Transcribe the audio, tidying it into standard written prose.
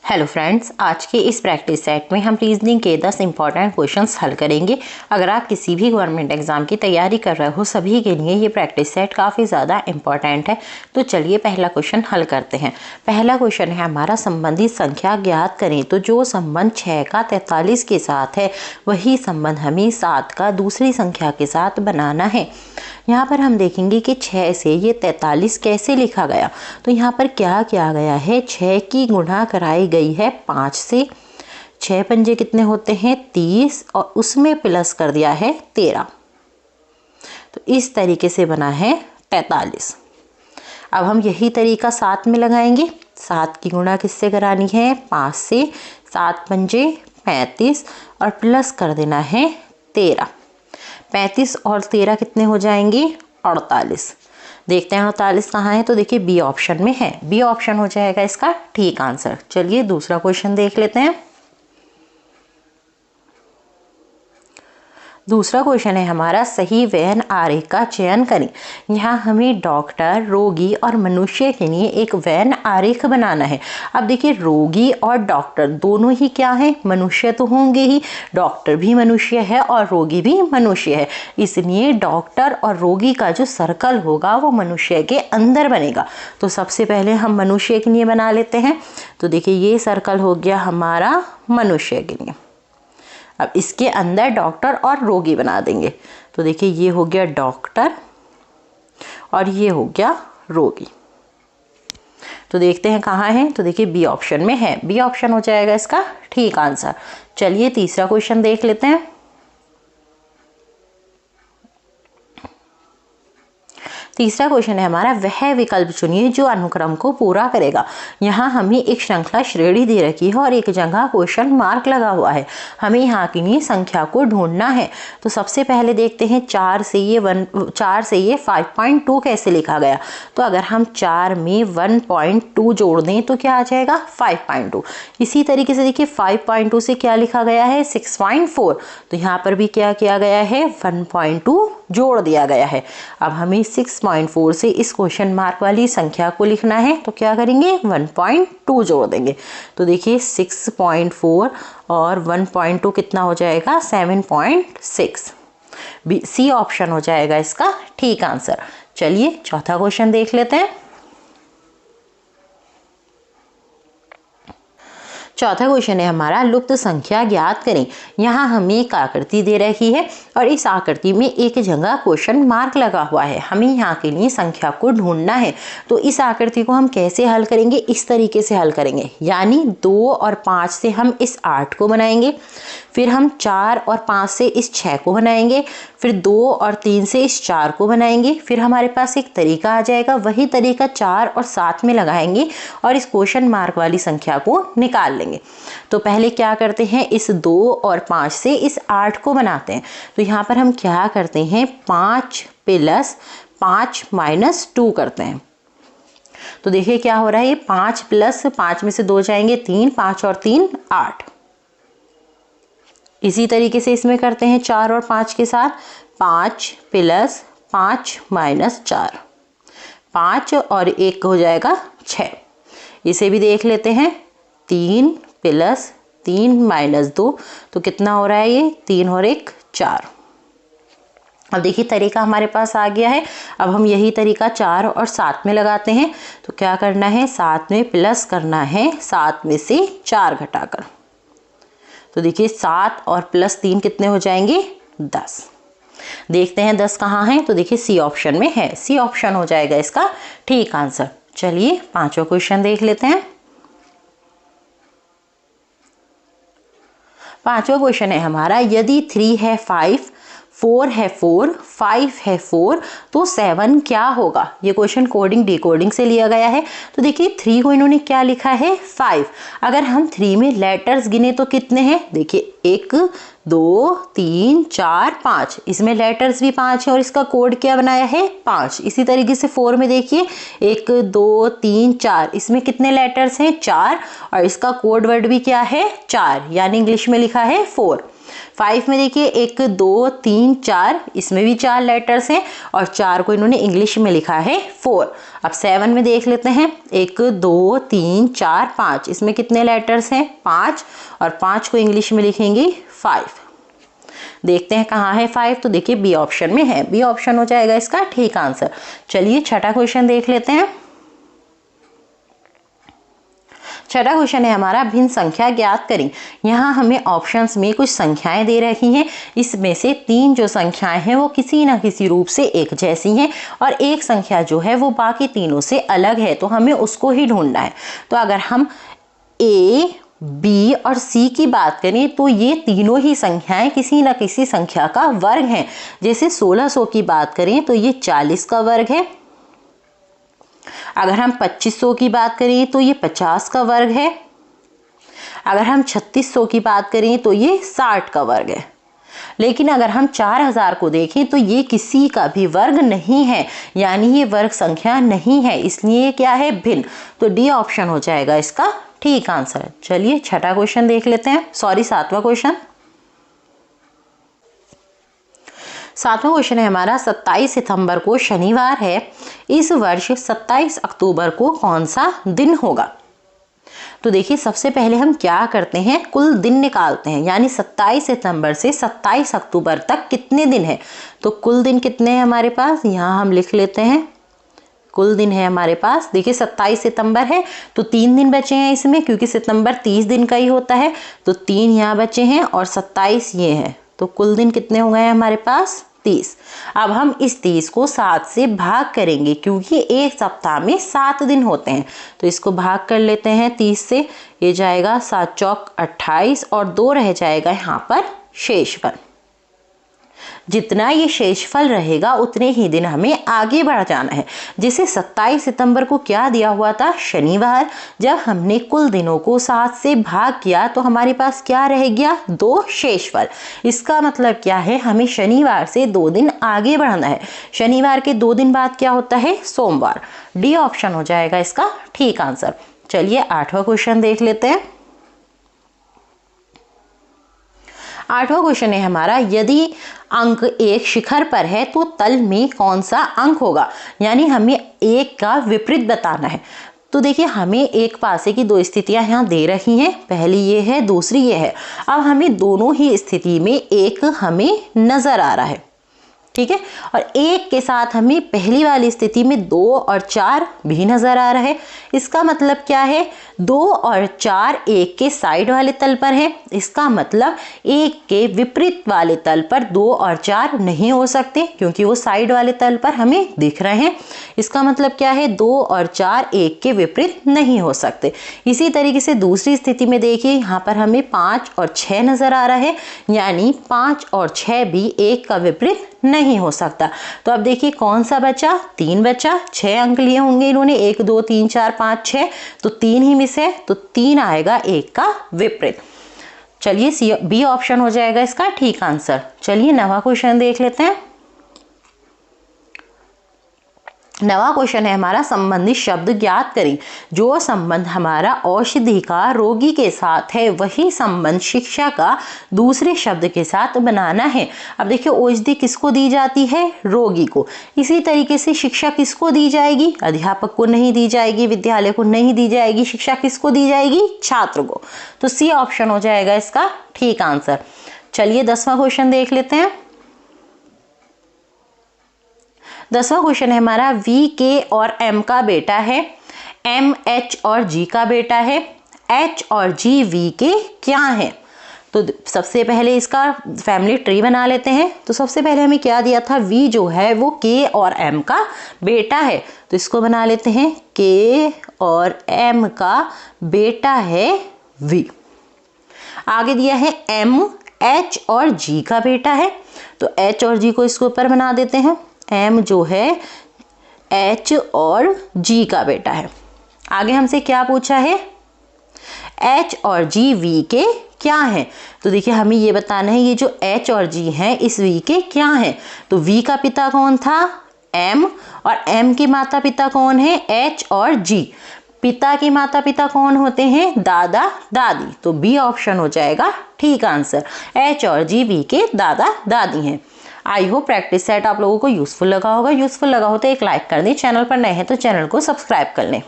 Hello friends, आज के इस प्रैक्टिस सेट में हम रीजनिंग के 10 इंपॉर्टेंट क्वेश्चंस हल करेंगे। अगर आप किसी भी गवर्नमेंट एग्जाम की तैयारी कर रहे हो, सभी के लिए ये प्रैक्टिस सेट काफ़ी ज़्यादा इंपॉर्टेंट है। तो चलिए पहला क्वेश्चन हल करते हैं। पहला क्वेश्चन है हमारा, संबंधित संख्या ज्ञात करें। तो जो संबंध 6 का 43 के साथ है, वही संबंध हमें 7 का दूसरी संख्या के साथ बनाना है। यहाँ पर हम देखेंगे कि 6 से ये 43 कैसे लिखा गया। तो यहाँ पर क्या किया गया है, 6 की गुणा कराई गई है 5 से। 6 पंजे कितने होते हैं 30, और उसमें प्लस कर दिया है 13। तो इस तरीके से बना है 43। अब हम यही तरीका 7 में लगाएंगे। 7 की गुणा किससे करानी है, 5 से। 7 पंजे 35 और प्लस कर देना है 13। 35 और 13 कितने हो जाएंगे, 48। देखते हैं 48 कहाँ है। तो देखिए बी ऑप्शन में है, बी ऑप्शन हो जाएगा इसका ठीक आंसर। चलिए दूसरा क्वेश्चन देख लेते हैं। दूसरा क्वेश्चन है हमारा, सही वेन आरेख का चयन करें। यहाँ हमें डॉक्टर, रोगी और मनुष्य के लिए एक वेन आरेख बनाना है। अब देखिए रोगी और डॉक्टर दोनों ही क्या है, मनुष्य तो होंगे ही। डॉक्टर भी मनुष्य है और रोगी भी मनुष्य है, इसलिए डॉक्टर और रोगी का जो सर्कल होगा वो मनुष्य के अंदर बनेगा। तो सबसे पहले हम मनुष्य के लिए बना लेते हैं। तो देखिए ये सर्कल हो गया हमारा मनुष्य के लिए। अब इसके अंदर डॉक्टर और रोगी बना देंगे। तो देखिए ये हो गया डॉक्टर और ये हो गया रोगी। तो देखते हैं कहाँ है। तो देखिए बी ऑप्शन में है, बी ऑप्शन हो जाएगा इसका ठीक आंसर। चलिए तीसरा क्वेश्चन देख लेते हैं। तीसरा क्वेश्चन है हमारा, वह विकल्प चुनिए जो अनुक्रम को पूरा करेगा। यहाँ हमें एक श्रृंखला श्रेणी दे रखी है और एक जगह क्वेश्चन मार्क लगा हुआ है। हमें यहाँ के लिए संख्या को ढूंढना है। तो सबसे पहले देखते हैं 4 से ये 5.2 कैसे लिखा गया। तो अगर हम 4 में 1.2 जोड़ दें तो क्या आ जाएगा 5.2। इसी तरीके से देखिए 5.2 से क्या लिखा गया है 6.4। तो यहाँ पर भी क्या किया गया है 1.2 जोड़ दिया गया है। अब हमें 6.4 से इस क्वेश्चन मार्क वाली संख्या को लिखना है। तो क्या करेंगे 1.2 जोड़ देंगे। तो देखिए 6.4 और 1.2 कितना हो जाएगा 7.6। सी ऑप्शन हो जाएगा इसका ठीक आंसर। चलिए चौथा क्वेश्चन देख लेते हैं। चौथा क्वेश्चन है हमारा, लुप्त संख्या ज्ञात करें। यहाँ हमें एक आकृति दे रखी है और इस आकृति में एक जगह क्वेश्चन मार्क लगा हुआ है। हमें यहाँ के लिए संख्या को ढूंढना है। तो इस आकृति को हम कैसे हल करेंगे, इस तरीके से हल करेंगे। यानी 2 और 5 से हम इस 8 को बनाएंगे, फिर हम 4 और 5 से इस 6 को बनाएंगे, फिर 2 और 3 से इस 4 को बनाएंगे। फिर हमारे पास एक तरीका आ जाएगा, वही तरीका 4 और 7 में लगाएंगे और इस क्वेश्चन मार्क वाली संख्या को निकाल लेंगे। तो पहले क्या करते हैं, इस 2 और 5 से इस 8 को बनाते हैं। तो यहाँ पर हम क्या करते हैं 5 प्लस 5 माइनस 2 करते हैं। तो देखिए क्या हो रहा है, ये 5 प्लस 5 में से 2 जाएंगे 3, 5 और 3 8। इसी तरीके से इसमें करते हैं 4 और 5 के साथ, 5 प्लस 5 माइनस 4, 5 और 1 हो जाएगा 6। इसे भी देख लेते हैं, 3 प्लस 3 माइनस 2, तो कितना हो रहा है ये 3 और 1 4। अब देखिए तरीका हमारे पास आ गया है। अब हम यही तरीका 4 और 7 में लगाते हैं। तो क्या करना है, 7 में प्लस करना है 7 में से 4 घटाकर। तो देखिए 7 और प्लस 3 कितने हो जाएंगे 10। देखते हैं 10 कहाँ है। तो देखिए सी ऑप्शन में है, सी ऑप्शन हो जाएगा इसका ठीक आंसर। चलिए पांचवा क्वेश्चन देख लेते हैं। पांचवा क्वेश्चन है हमारा, यदि 3 है 5, 4 है 4, 5 है 4, तो 7 क्या होगा। ये क्वेश्चन कोडिंग डिकोडिंग से लिया गया है। तो देखिए 3 को इन्होंने क्या लिखा है 5। अगर हम 3 में लेटर्स गिने तो कितने हैं, देखिए 1 2 3 4 5, इसमें लेटर्स भी 5 है और इसका कोड क्या बनाया है 5। इसी तरीके से 4 में देखिए 1 2 3 4, इसमें कितने लेटर्स हैं 4 और इसका कोड वर्ड भी क्या है 4, यानी इंग्लिश में लिखा है 4। 5 में देखिए 1 2 3 4, इसमें भी 4 लेटर्स हैं और 4 को इन्होंने इंग्लिश में लिखा है 4। अब 7 में देख लेते हैं 1 2 3 4 5, इसमें कितने लेटर्स हैं 5 और 5 को इंग्लिश में लिखेंगे 5। देखते हैं कहाँ है 5, तो देखिए बी ऑप्शन में है, बी ऑप्शन हो जाएगा इसका ठीक आंसर। चलिए छठा क्वेश्चन देख लेते हैं। छठा क्वेश्चन है हमारा भिन्न संख्या ज्ञात करें। यहाँ हमें ऑप्शंस में कुछ संख्याएं दे रखी हैं, इसमें से 3 जो संख्याएं हैं वो किसी ना किसी रूप से एक जैसी हैं और एक संख्या जो है वो बाकी तीनों से अलग है, तो हमें उसको ही ढूंढना है। तो अगर हम ए बी और सी की बात करें तो ये तीनों ही संख्याएं किसी न किसी संख्या का वर्ग हैं। जैसे 1600 की बात करें तो ये 40 का वर्ग है। अगर हम 2500 की बात करें तो ये 50 का वर्ग है। अगर हम 3600 की बात करें तो ये 60 का वर्ग है। लेकिन अगर हम 4000 को देखें तो ये किसी का भी वर्ग नहीं है, यानी ये वर्ग संख्या नहीं है, इसलिए क्या है भिन्न। तो डी ऑप्शन हो जाएगा इसका ठीक आंसर। चलिए छठा क्वेश्चन देख लेते हैं, सॉरी 7वां क्वेश्चन। 7वां क्वेश्चन है हमारा 27 सितंबर को शनिवार है, इस वर्ष 27 अक्टूबर को कौन सा दिन होगा। तो देखिए सबसे पहले हम क्या करते हैं, कुल दिन निकालते हैं, यानी 27 सितंबर से 27 अक्टूबर तक कितने दिन हैं। तो कुल दिन कितने हैं हमारे पास, यहाँ हम लिख लेते हैं कुल दिन है हमारे पास। देखिए 27 सितंबर है तो 3 दिन बचे हैं इसमें, क्योंकि सितंबर 30 दिन का ही होता है, तो 3 यहाँ बचे हैं और 27 ये हैं, तो कुल दिन कितने हो गए हैं हमारे पास 30। अब हम इस 30 को 7 से भाग करेंगे, क्योंकि एक सप्ताह में 7 दिन होते हैं, तो इसको भाग कर लेते हैं 30 से। ये जाएगा 7 चौक 28 और 2 रह जाएगा यहाँ पर शेषफल। जितना ये शेषफल रहेगा उतने ही दिन हमें आगे बढ़ जाना है। जैसे 27 सितंबर को क्या दिया हुआ था, शनिवार। जब हमने कुल दिनों को 7 से भाग किया तो हमारे पास क्या रह गया, 2 शेषफल। इसका मतलब क्या है, हमें शनिवार से 2 दिन आगे बढ़ना है। शनिवार के 2 दिन बाद क्या होता है, सोमवार। डी ऑप्शन हो जाएगा इसका ठीक आंसर। चलिए 8वां क्वेश्चन देख लेते हैं। 8वां क्वेश्चन है हमारा, यदि अंक एक शिखर पर है तो तल में कौन सा अंक होगा, यानी हमें एक का विपरीत बताना है। तो देखिए हमें एक पासे की 2 स्थितियां यहाँ दे रही हैं, पहली ये है दूसरी ये है। अब हमें दोनों ही स्थिति में एक हमें नजर आ रहा है, ठीक है, और एक के साथ हमें पहली वाली स्थिति में 2 और 4 भी नजर आ रहा है। इसका मतलब क्या है, 2 और 4 एक के साइड वाले तल पर है, इसका मतलब एक के विपरीत वाले तल पर 2 और 4 नहीं हो सकते, क्योंकि वो साइड वाले तल पर हमें दिख रहे हैं। इसका मतलब क्या है, 2 और 4 एक के विपरीत नहीं हो सकते। इसी तरीके से दूसरी स्थिति में देखिए, यहाँ पर हमें 5 और 6 नजर आ रहा है, यानी 5 और 6 भी एक का विपरीत नहीं हो सकता। तो अब देखिए कौन सा बचा, 3 बचा। 6 अंक लिए होंगे इन्होंने, 1 2 3 4 5 6, तो 3 ही मिस है, तो 3 आएगा एक का विपरीत। चलिए सी बी ऑप्शन हो जाएगा इसका ठीक आंसर। चलिए 9वां क्वेश्चन देख लेते हैं। 9वां क्वेश्चन है हमारा, संबंधित शब्द ज्ञात करें। जो संबंध हमारा औषधि का रोगी के साथ है, वही संबंध शिक्षा का दूसरे शब्द के साथ बनाना है। अब देखिए औषधि किसको दी जाती है, रोगी को। इसी तरीके से शिक्षा किसको दी जाएगी, अध्यापक को नहीं दी जाएगी, विद्यालय को नहीं दी जाएगी। शिक्षा किसको दी जाएगी, छात्र को। तो सी ऑप्शन हो जाएगा इसका ठीक आंसर। चलिए 10वां क्वेश्चन देख लेते हैं। 10वां क्वेश्चन है हमारा, वी के और एम का बेटा है, एम एच और जी का बेटा है, एच और जी वी के क्या है। तो सबसे पहले इसका फैमिली ट्री बना लेते हैं। तो सबसे पहले हमें क्या दिया था, वी जो है वो के और एम का बेटा है, तो इसको बना लेते हैं, के और एम का बेटा है वी। आगे दिया है एम एच और जी का बेटा है, तो एच और जी को इसके ऊपर बना देते हैं। एम जो है एच और जी का बेटा है। आगे हमसे क्या पूछा है, एच और जी वी के क्या है। तो देखिए हमें ये बताना है, ये जो एच और जी हैं इस वी के क्या हैं। तो वी का पिता कौन था, एम, और एम के माता पिता कौन है, एच और जी। पिता के माता पिता कौन होते हैं? दादा दादी। तो बी ऑप्शन हो जाएगा ठीक आंसर। एच और जी बी के दादा दादी हैं। आई होप प्रैक्टिस सेट आप लोगों को यूजफुल लगा होगा। यूजफुल लगा हो तो एक लाइक कर दें, चैनल पर नए हैं तो चैनल को सब्सक्राइब कर लें।